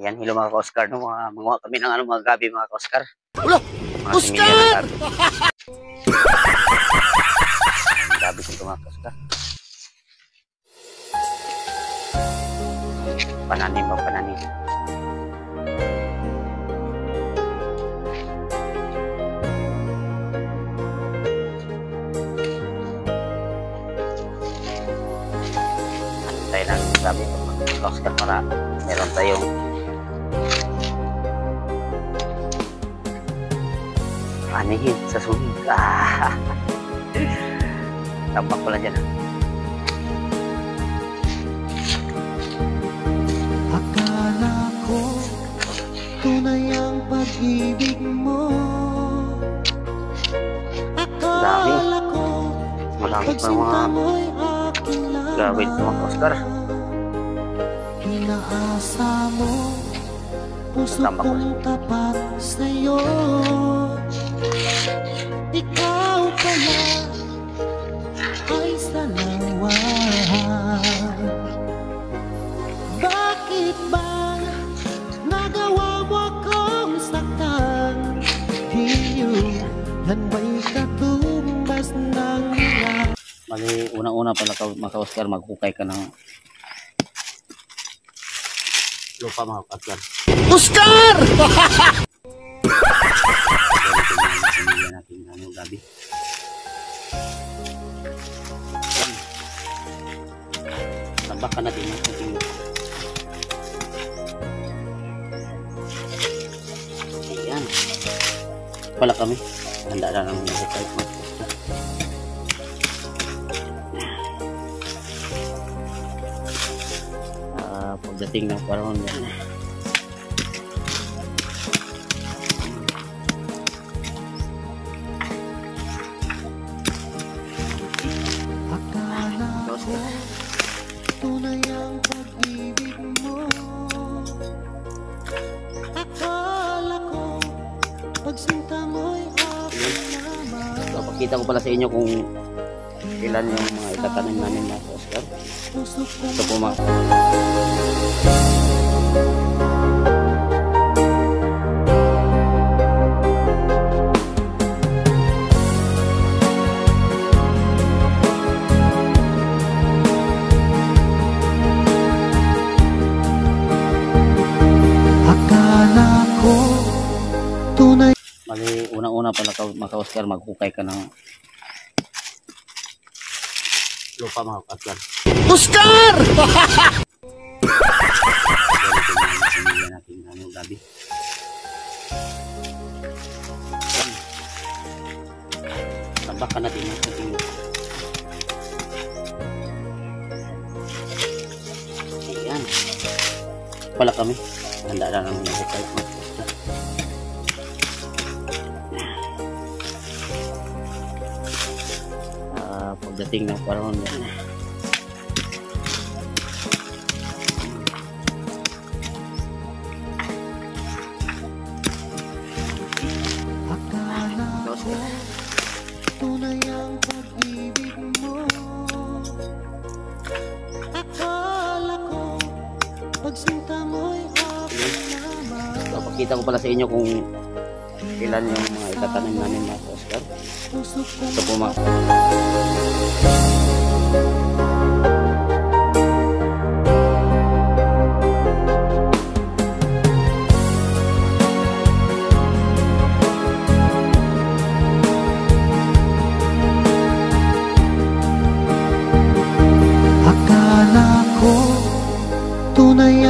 Yan, hello mga ka-Oscar, no? Mga kami ng mga gabi mga ka-Oscar. Ulo! Oscar! Gabi ko mga ka-Oscar. Pananim pa, pananim. Tayo lang gabi ko mga ka-Oscar para meron tayong anihin sa sunig. Tampak ko lang dyan. Akala ko tunay ang pag-ibig mo. Akala ko malamit pa mga gawin ito mga Oscar. Inaasa mo puso kong tapat sa'yo. Ikaw pala ay salawa. Bakit ba nagawa mo akong saktan? Di yan ba'y katumbas ng lahat? Mali, unang-una pala mga Oscar, maghukay ka ng lupa mga Oscar. Oscar! Natin ano gabi. Tambakan natin yung ating lupa. Ayan. Pala kami. Handa na ng hukay mga Oscar. Pagdating ng panahon yan. Akala ko tunay ang pag-ibig mo. Akala ko pagsinta mo'y aking naman. So, pakita ko pala sa inyo kung ilan yung mga itatanim namin mga Oscar. Ito po mga akala ko tunay. mali, unang-una pala mga Oscar, maghukay ka ng lupa mga Oscar. Oscar! Natin ano gabi. Tambakan natin yung ating lupa. Ayan. Pala kami. Handa na ng hukay mga Oscar. Pagdating ng panahon yan. Akala ko tunay ang pag-ibig mo. Akala ko pagsinta mo'y aking naman. So, pakita ko pala sa inyo kung ilan yung mga itatanim namin mga Oscar. Ito po mga akala ko tunay